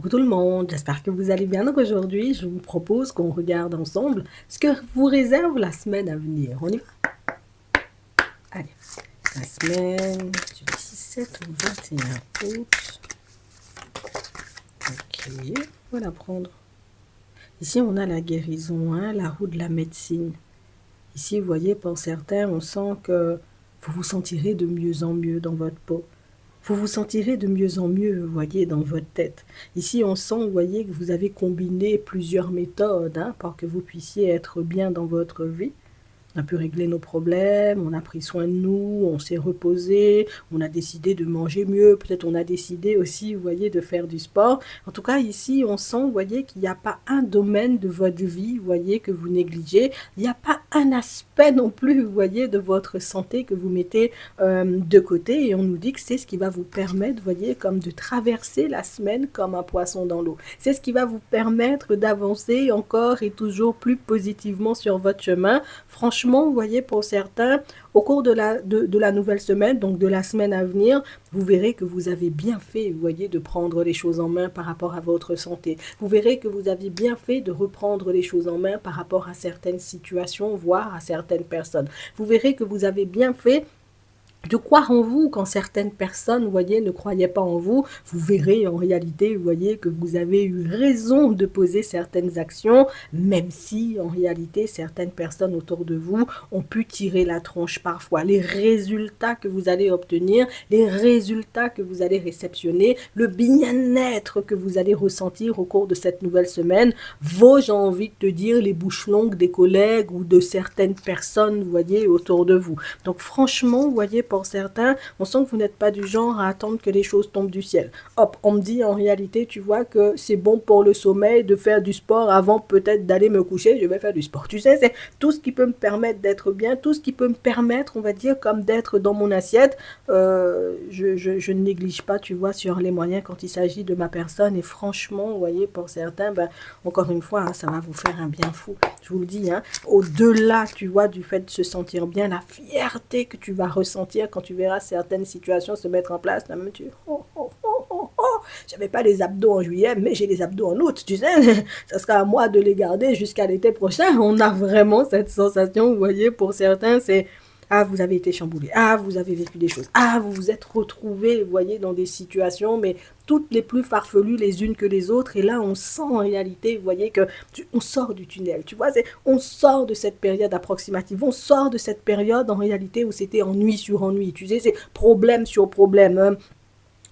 Coucou tout le monde, j'espère que vous allez bien. Donc aujourd'hui, je vous propose qu'on regarde ensemble ce que vous réserve la semaine à venir. On y va? Allez, la semaine du 17 au 21 août. Ok, voilà prendre. Ici, on a la guérison, hein, la roue de la médecine. Ici, vous voyez, pour certains, on sent que vous vous sentirez de mieux en mieux dans votre peau. Vous vous sentirez de mieux en mieux, vous voyez, dans votre tête. Ici, on sent, vous voyez, que vous avez combiné plusieurs méthodes hein, pour que vous puissiez être bien dans votre vie. On a pu régler nos problèmes, on a pris soin de nous, on s'est reposé, on a décidé de manger mieux, peut-être on a décidé aussi, vous voyez, de faire du sport. En tout cas, ici, on sent, vous voyez, qu'il n'y a pas un domaine de votre vie, vous voyez, que vous négligez. Il n'y a pas un aspect non plus, vous voyez, de votre santé que vous mettez de côté. Et on nous dit que c'est ce qui va vous permettre, vous voyez, comme de traverser la semaine comme un poisson dans l'eau. C'est ce qui va vous permettre d'avancer encore et toujours plus positivement sur votre chemin. Franchement, vous voyez, pour certains, au cours de la nouvelle semaine, donc de la semaine à venir, vous verrez que vous avez bien fait, vous voyez, de prendre les choses en main par rapport à votre santé. Vous verrez que vous avez bien fait de reprendre les choses en main par rapport à certaines situations, voire à certaines personnes. Vous verrez que vous avez bien fait de croire en vous quand certaines personnes, vous voyez, ne croyaient pas en vous. Vous verrez en réalité, vous voyez, que vous avez eu raison de poser certaines actions, même si en réalité certaines personnes autour de vous ont pu tirer la tronche parfois. Les résultats que vous allez obtenir, les résultats que vous allez réceptionner, le bien-être que vous allez ressentir au cours de cette nouvelle semaine, vaut, j'ai envie de te dire, les bouches longues des collègues ou de certaines personnes, vous voyez, autour de vous. Donc franchement, vous voyez, pour certains, on sent que vous n'êtes pas du genre à attendre que les choses tombent du ciel. Hop, on me dit en réalité, tu vois que c'est bon pour le sommeil de faire du sport avant peut-être d'aller me coucher, je vais faire du sport. Tu sais, c'est tout ce qui peut me permettre d'être bien, tout ce qui peut me permettre, on va dire, comme d'être dans mon assiette. Je ne néglige pas, tu vois, sur les moyens quand il s'agit de ma personne. Et franchement, vous voyez, pour certains, ben, encore une fois, hein, ça va vous faire un bien fou. Je vous le dis, hein, au-delà, tu vois, du fait de se sentir bien, la fierté que tu vas ressentir quand tu verras certaines situations se mettre en place, là même tu oh, oh, oh, oh, oh. J'avais pas les abdos en juillet, mais j'ai les abdos en août, tu sais. Ça sera à moi de les garder jusqu'à l'été prochain. On a vraiment cette sensation, vous voyez, pour certains, c'est ah, vous avez été chamboulé. Ah, vous avez vécu des choses. Ah, vous vous êtes retrouvés, vous voyez, dans des situations, mais toutes les plus farfelues les unes que les autres. Et là, on sent en réalité, vous voyez, que on sort du tunnel. Tu vois, on sort de cette période approximative. On sort de cette période en réalité où c'était ennui sur ennui. Tu sais, c'est problème sur problème. Hein,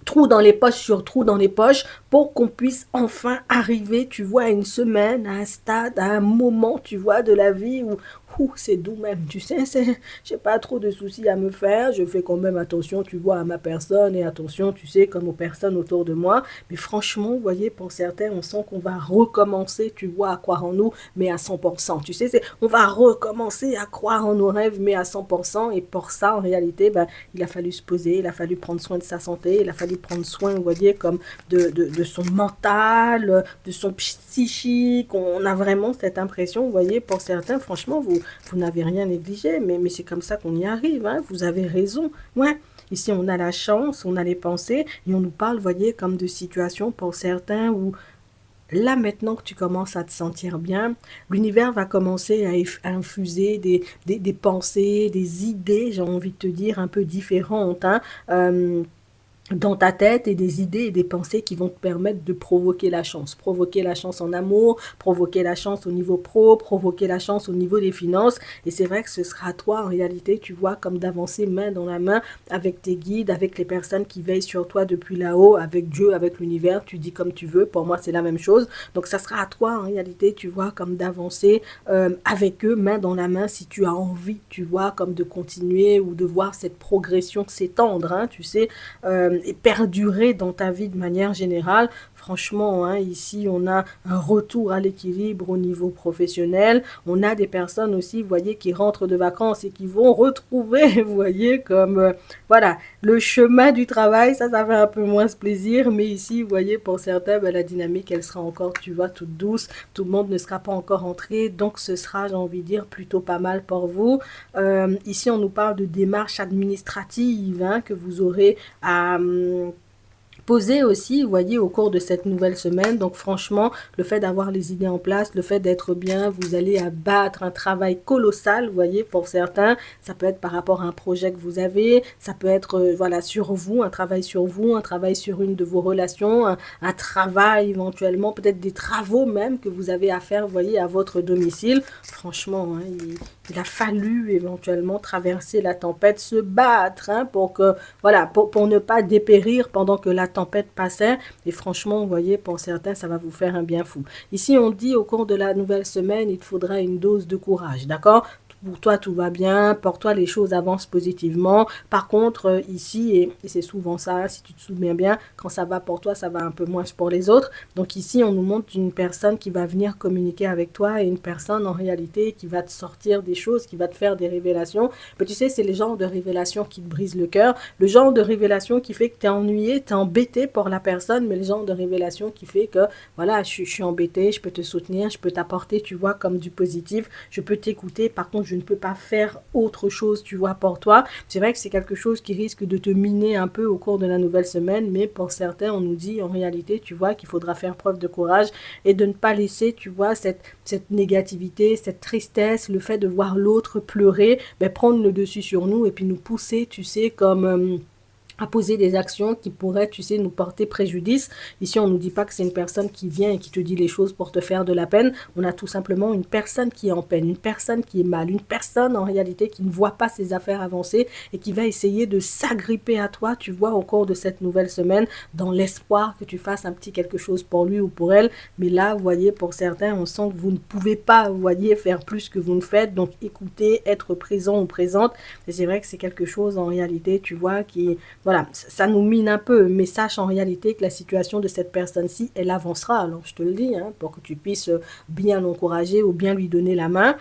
trou dans les poches sur trou dans les poches pour qu'on puisse enfin arriver, tu vois, à une semaine, à un stade, à un moment, tu vois, de la vie où c'est doux même, tu sais, j'ai pas trop de soucis à me faire, je fais quand même attention, tu vois, à ma personne et attention, tu sais, comme aux personnes autour de moi, mais franchement, vous voyez, pour certains, on sent qu'on va recommencer, tu vois, à croire en nous, mais à 100%, tu sais, on va recommencer à croire en nos rêves, mais à 100%, et pour ça, en réalité, ben, il a fallu se poser, il a fallu prendre soin de sa santé, il a fallu prendre soin, vous voyez, comme de son mental, de son psychique. On a vraiment cette impression, vous voyez, pour certains, franchement, vous n'avez rien négligé, mais c'est comme ça qu'on y arrive, hein, vous avez raison. Ouais. Ici, on a la chance, on a les pensées, et on nous parle, vous voyez, comme de situations pour certains où là, maintenant que tu commences à te sentir bien, l'univers va commencer à infuser des pensées, des idées, j'ai envie de te dire, un peu différentes, hein, dans ta tête et des idées et des pensées qui vont te permettre de provoquer la chance en amour, provoquer la chance au niveau pro, provoquer la chance au niveau des finances. Et c'est vrai que ce sera à toi en réalité, tu vois, comme d'avancer main dans la main avec tes guides, avec les personnes qui veillent sur toi depuis là-haut, avec Dieu, avec l'univers, tu dis comme tu veux, pour moi c'est la même chose. Donc ça sera à toi en réalité, tu vois, comme d'avancer avec eux main dans la main si tu as envie, tu vois, comme de continuer ou de voir cette progression s'étendre, hein, tu sais, et perdurer dans ta vie de manière générale. Franchement, hein, ici, on a un retour à l'équilibre au niveau professionnel. On a des personnes aussi, vous voyez, qui rentrent de vacances et qui vont retrouver, vous voyez, comme, voilà, le chemin du travail, ça fait un peu moins plaisir. Mais ici, vous voyez, pour certains, ben, la dynamique, elle sera encore, tu vois, toute douce. Tout le monde ne sera pas encore entré. Donc, ce sera, j'ai envie de dire, plutôt pas mal pour vous. Ici, on nous parle de démarches administratives hein, que vous aurez à Posez aussi, vous voyez, au cours de cette nouvelle semaine. Donc franchement, le fait d'avoir les idées en place, le fait d'être bien, vous allez abattre un travail colossal, vous voyez, pour certains. Ça peut être par rapport à un projet que vous avez, ça peut être voilà, sur vous, un travail sur une de vos relations, un travail éventuellement, peut-être des travaux même que vous avez à faire, vous voyez, à votre domicile. Franchement, hein, il a fallu éventuellement traverser la tempête, se battre hein, pour que voilà, pour ne pas dépérir pendant que la tempête passait. Et franchement, vous voyez, pour certains, ça va vous faire un bien fou. Ici, on dit au cours de la nouvelle semaine, il te faudra une dose de courage, d'accord? Pour toi, tout va bien, pour toi, les choses avancent positivement. Par contre, ici, et c'est souvent ça, si tu te souviens bien, quand ça va pour toi, ça va un peu moins pour les autres. Donc ici, on nous montre une personne qui va venir communiquer avec toi et une personne en réalité qui va te sortir des choses, qui va te faire des révélations. Mais tu sais, c'est les genres de révélations qui te brisent le cœur, le genre de révélation qui fait que tu es ennuyé, tu es embêté pour la personne, mais le genre de révélation qui fait que, voilà, je suis embêté, je peux te soutenir, je peux t'apporter, tu vois, comme du positif, je peux t'écouter, par contre, je ne peux pas faire autre chose, tu vois, pour toi. C'est vrai que c'est quelque chose qui risque de te miner un peu au cours de la nouvelle semaine, mais pour certains, on nous dit en réalité, tu vois, qu'il faudra faire preuve de courage et de ne pas laisser, tu vois, cette négativité, cette tristesse, le fait de voir l'autre pleurer, ben, prendre le dessus sur nous et puis nous pousser, tu sais, comme à poser des actions qui pourraient, tu sais, nous porter préjudice. Ici, on ne nous dit pas que c'est une personne qui vient et qui te dit les choses pour te faire de la peine. On a tout simplement une personne qui est en peine, une personne qui est mal, une personne en réalité qui ne voit pas ses affaires avancer et qui va essayer de s'agripper à toi, tu vois, au cours de cette nouvelle semaine, dans l'espoir que tu fasses un petit quelque chose pour lui ou pour elle. Mais là, vous voyez, pour certains, on sent que vous ne pouvez pas, vous voyez, faire plus que vous ne faites. Donc, écoutez, être présent ou présente. Et c'est vrai que c'est quelque chose en réalité, tu vois, qui voilà, ça nous mine un peu, mais sache en réalité que la situation de cette personne-ci, elle avancera. Alors, je te le dis, hein, pour que tu puisses bien l'encourager ou bien lui donner la main.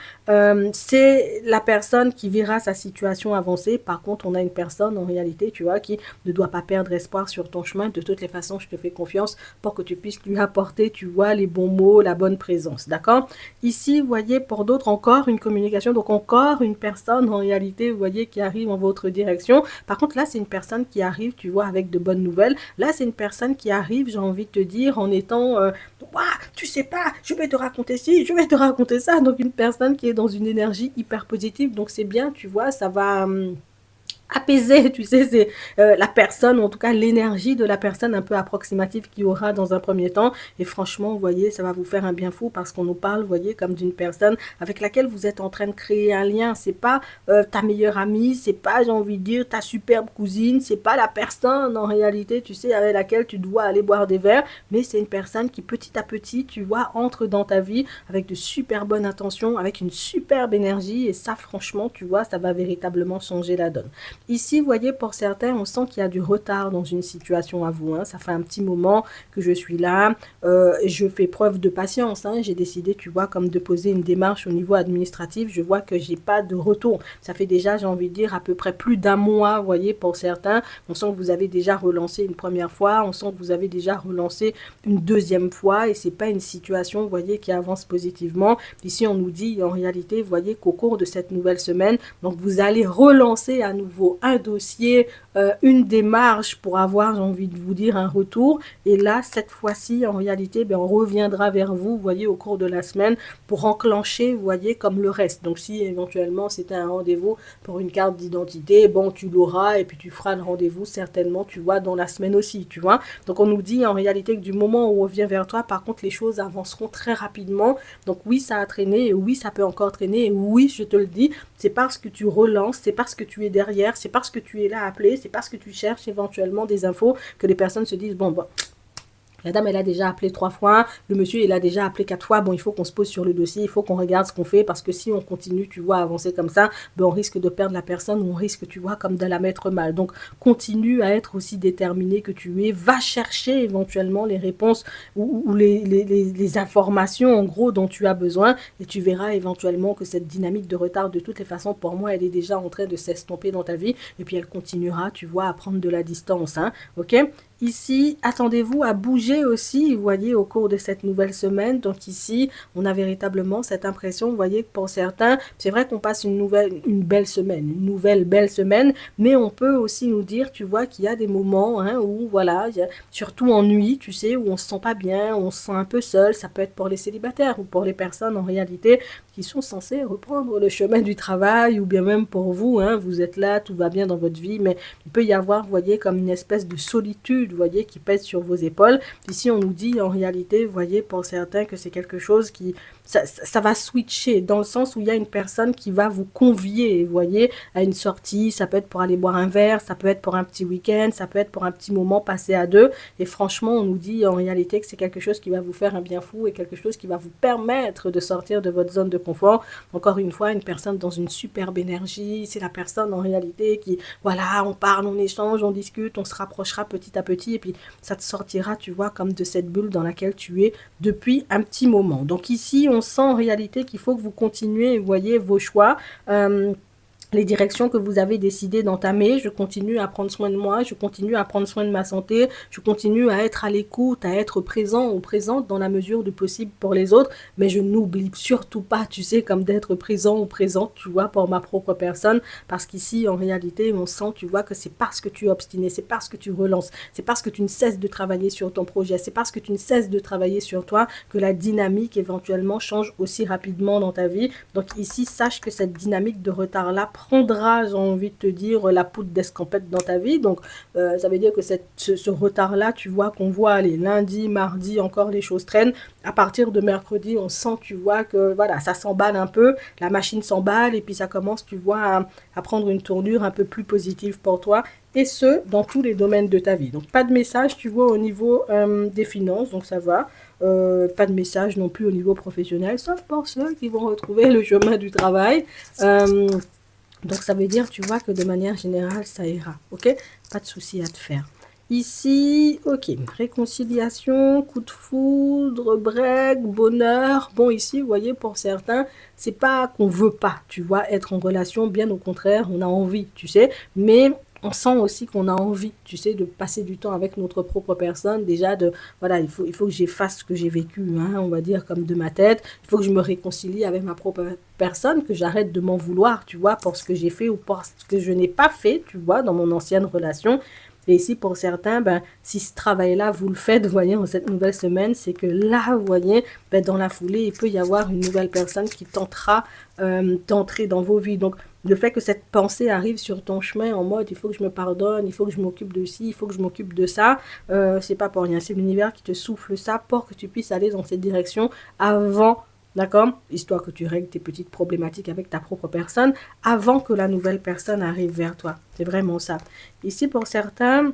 C'est la personne qui verra sa situation avancer. Par contre, on a une personne en réalité, tu vois, qui ne doit pas perdre espoir sur ton chemin. De toutes les façons, je te fais confiance pour que tu puisses lui apporter, tu vois, les bons mots, la bonne présence. D'accord? Ici, vous voyez, pour d'autres, encore une communication. Donc, encore une personne en réalité, vous voyez, qui arrive en votre direction. Par contre, là, c'est une personne qui arrive, tu vois, avec de bonnes nouvelles. Là, c'est une personne qui arrive, j'ai envie de te dire, en étant, ouah, tu sais pas, je vais te raconter ci, je vais te raconter ça. Donc, une personne qui est dans une énergie hyper positive. Donc, c'est bien, tu vois, ça va apaiser, tu sais, c'est la personne, ou en tout cas l'énergie de la personne un peu approximative qu'il y aura dans un premier temps. Et franchement, vous voyez, ça va vous faire un bien fou parce qu'on nous parle, vous voyez, comme d'une personne avec laquelle vous êtes en train de créer un lien. C'est pas ta meilleure amie, c'est pas, j'ai envie de dire, ta superbe cousine, c'est pas la personne en réalité, tu sais, avec laquelle tu dois aller boire des verres, mais c'est une personne qui petit à petit, tu vois, entre dans ta vie avec de super bonnes intentions, avec une superbe énergie. Et ça, franchement, tu vois, ça va véritablement changer la donne. Ici, vous voyez, pour certains, on sent qu'il y a du retard dans une situation à vous. Hein. Ça fait un petit moment que je suis là. Je fais preuve de patience. Hein. J'ai décidé, tu vois, comme de poser une démarche au niveau administratif. Je vois que j'ai pas de retour. Ça fait déjà, j'ai envie de dire, à peu près plus d'un mois, vous voyez, pour certains. On sent que vous avez déjà relancé une première fois. On sent que vous avez déjà relancé une deuxième fois. Et c'est pas une situation, vous voyez, qui avance positivement. Ici, on nous dit, en réalité, vous voyez, qu'au cours de cette nouvelle semaine, donc vous allez relancer à nouveau un dossier, une démarche pour avoir, j'ai envie de vous dire, un retour. Et là, cette fois-ci, en réalité, ben, on reviendra vers vous, vous voyez, au cours de la semaine pour enclencher, vous voyez, comme le reste. Donc, si éventuellement c'était un rendez-vous pour une carte d'identité, bon, tu l'auras et puis tu feras le rendez-vous certainement, tu vois, dans la semaine aussi, tu vois. Donc, on nous dit en réalité que du moment où on revient vers toi, par contre, les choses avanceront très rapidement. Donc, oui, ça a traîné et oui, ça peut encore traîner. Et oui, je te le dis, c'est parce que tu relances, c'est parce que tu es derrière, c'est parce que tu es là à appeler, c'est parce que tu cherches éventuellement des infos que les personnes se disent, bon, bah, la dame, elle a déjà appelé 3 fois. Le monsieur, il a déjà appelé 4 fois. Bon, il faut qu'on se pose sur le dossier. Il faut qu'on regarde ce qu'on fait parce que si on continue, tu vois, à avancer comme ça, ben, on risque de perdre la personne ou on risque, tu vois, comme de la mettre mal. Donc, continue à être aussi déterminé que tu es. Va chercher éventuellement les réponses ou les informations, en gros, dont tu as besoin. Et tu verras éventuellement que cette dynamique de retard, de toutes les façons, pour moi, elle est déjà en train de s'estomper dans ta vie. Et puis, elle continuera, tu vois, à prendre de la distance. Hein, ok? Ici, attendez-vous à bouger aussi, vous voyez, au cours de cette nouvelle semaine. Donc ici, on a véritablement cette impression, vous voyez, que pour certains, c'est vrai qu'on passe une belle semaine, une nouvelle belle semaine, mais on peut aussi nous dire, tu vois, qu'il y a des moments hein, où, voilà, il y a surtout ennui, tu sais, où on se sent pas bien, on se sent un peu seul. Ça peut être pour les célibataires ou pour les personnes en réalité qui sont censées reprendre le chemin du travail, ou bien même pour vous, hein, vous êtes là, tout va bien dans votre vie, mais il peut y avoir, vous voyez, comme une espèce de solitude, vous voyez, qui pèse sur vos épaules. Ici, on nous dit en réalité, vous voyez, pour certains, que c'est quelque chose qui, ça va switcher, dans le sens où il y a une personne qui va vous convier, vous voyez, à une sortie. Ça peut être pour aller boire un verre, ça peut être pour un petit week-end, ça peut être pour un petit moment passé à deux. Et franchement, on nous dit en réalité que c'est quelque chose qui va vous faire un bien fou et quelque chose qui va vous permettre de sortir de votre zone de confort. Encore une fois, une personne dans une superbe énergie, c'est la personne en réalité qui, voilà, on parle, on échange, on discute, on se rapprochera petit à petit et puis ça te sortira, tu vois, comme de cette bulle dans laquelle tu es depuis un petit moment. Donc ici, on sent en réalité qu'il faut que vous continuez, vous voyez, vos choix. Les directions que vous avez décidé d'entamer. Je continue à prendre soin de moi, je continue à prendre soin de ma santé, je continue à être à l'écoute, à être présent ou présente dans la mesure du possible pour les autres, mais je n'oublie surtout pas, tu sais, comme d'être présent ou présente, tu vois, pour ma propre personne, parce qu'ici, en réalité, on sent, tu vois, que c'est parce que tu es obstiné, c'est parce que tu relances, c'est parce que tu ne cesses de travailler sur ton projet, c'est parce que tu ne cesses de travailler sur toi que la dynamique éventuellement change aussi rapidement dans ta vie. Donc ici, sache que cette dynamique de retard-là prendra, j'ai envie de te dire, la poudre d'escampette dans ta vie. Donc, ça veut dire que ce retard-là, tu vois, qu'on voit les lundis, mardi, encore les choses traînent. À partir de mercredi, on sent, tu vois, que voilà, ça s'emballe un peu, la machine s'emballe et puis ça commence, tu vois, à prendre une tournure un peu plus positive pour toi. Et ce, dans tous les domaines de ta vie. Donc, pas de message, tu vois, au niveau des finances, donc ça va. Pas de message non plus au niveau professionnel, sauf pour ceux qui vont retrouver le chemin du travail. Donc ça veut dire, tu vois, que de manière générale, ça ira, ok? Pas de souci à te faire. Ici, ok, réconciliation, coup de foudre, break, bonheur. Bon, ici, vous voyez, pour certains, c'est pas qu'on veut pas, tu vois, être en relation, bien au contraire, on a envie, tu sais, mais on sent aussi qu'on a envie, tu sais, de passer du temps avec notre propre personne, déjà de, voilà, il faut que j'efface ce que j'ai vécu, hein, on va dire, comme de ma tête, il faut que je me réconcilie avec ma propre personne, que j'arrête de m'en vouloir, tu vois, pour ce que j'ai fait ou pour ce que je n'ai pas fait, tu vois, dans mon ancienne relation. Et ici, pour certains, ben, si ce travail-là, vous le faites, vous voyez, en cette nouvelle semaine, c'est que là, vous voyez, ben, dans la foulée, il peut y avoir une nouvelle personne qui tentera d'entrer dans vos vies. Donc, le fait que cette pensée arrive sur ton chemin en mode, il faut que je me pardonne, il faut que je m'occupe de ci, il faut que je m'occupe de ça, c'est pas pour rien. C'est l'univers qui te souffle ça pour que tu puisses aller dans cette direction avant. D'accord? Histoire que tu règles tes petites problématiques avec ta propre personne avant que la nouvelle personne arrive vers toi. C'est vraiment ça. Ici, pour certains,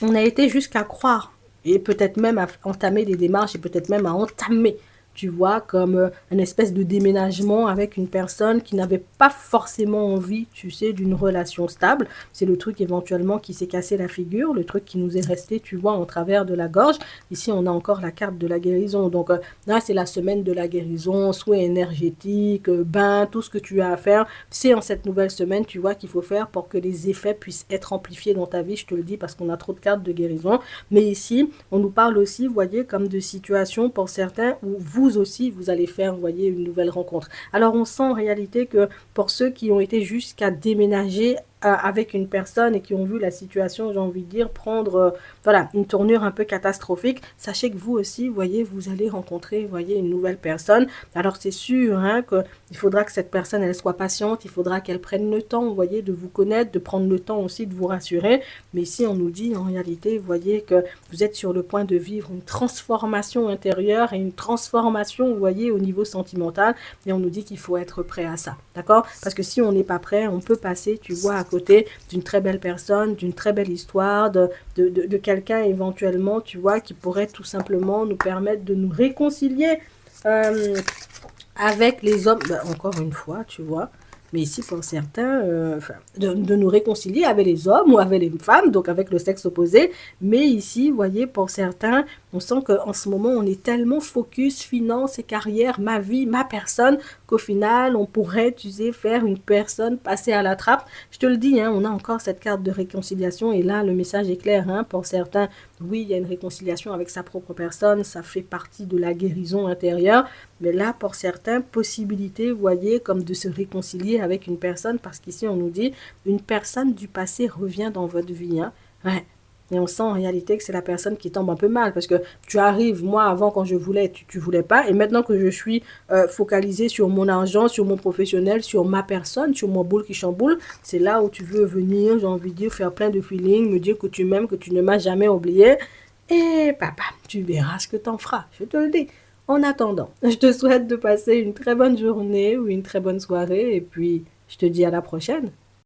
on a été jusqu'à croire et peut-être même à entamer des démarches et peut-être même à entamer, tu vois, comme un espèce de déménagement avec une personne qui n'avait pas forcément envie, tu sais, d'une relation stable. C'est le truc éventuellement qui s'est cassé la figure, le truc qui nous est resté, tu vois, en travers de la gorge. Ici, on a encore la carte de la guérison. Donc là, c'est la semaine de la guérison, souhait énergétique, bain, tout ce que tu as à faire. C'est en cette nouvelle semaine, tu vois, qu'il faut faire pour que les effets puissent être amplifiés dans ta vie. Je te le dis parce qu'on a trop de cartes de guérison. Mais ici, on nous parle aussi, vous voyez, comme de situations pour certains où vous aussi, vous allez faire, vous voyez, une nouvelle rencontre. Alors, on sent en réalité que pour ceux qui ont été jusqu'à déménager avec une personne et qui ont vu la situation, j'ai envie de dire, prendre voilà, une tournure un peu catastrophique, sachez que vous aussi, vous voyez, vous allez rencontrer, vous voyez, une nouvelle personne. Alors c'est sûr hein, qu'il faudra que cette personne, elle soit patiente, il faudra qu'elle prenne le temps, vous voyez, de vous connaître, de prendre le temps aussi de vous rassurer. Mais ici, on nous dit, en réalité, vous voyez, que vous êtes sur le point de vivre une transformation intérieure et une transformation, vous voyez, au niveau sentimental. Et on nous dit qu'il faut être prêt à ça, d'accord? Parce que si on n'est pas prêt, on peut passer, tu vois, à côté d'une très belle personne, d'une très belle histoire, de quelqu'un éventuellement, tu vois, qui pourrait tout simplement nous permettre de nous réconcilier avec les hommes, ben, encore une fois, tu vois. Mais ici, pour certains, de nous réconcilier avec les hommes ou avec les femmes, donc avec le sexe opposé. Mais ici, vous voyez, pour certains, On sent qu'en ce moment, on est tellement focus, finance et carrière, ma vie, ma personne, qu'au final, on pourrait, tu sais, faire une personne passer à la trappe. Je te le dis, hein, on a encore cette carte de réconciliation et là, le message est clair, hein, pour certains. Oui, il y a une réconciliation avec sa propre personne, ça fait partie de la guérison intérieure, mais là, pour certains, possibilité, vous voyez, comme de se réconcilier avec une personne, parce qu'ici, on nous dit, une personne du passé revient dans votre vie, hein. Ouais. Et on sent en réalité que c'est la personne qui tombe un peu mal parce que tu arrives, moi avant quand je voulais, tu voulais pas. Et maintenant que je suis focalisée sur mon argent, sur mon professionnel, sur ma personne, sur mon boule qui chamboule, c'est là où tu veux venir, j'ai envie de dire, faire plein de feelings, me dire que tu m'aimes, que tu ne m'as jamais oublié. Et papa, tu verras ce que t'en feras, je te le dis. En attendant, je te souhaite de passer une très bonne journée ou une très bonne soirée et puis je te dis à la prochaine.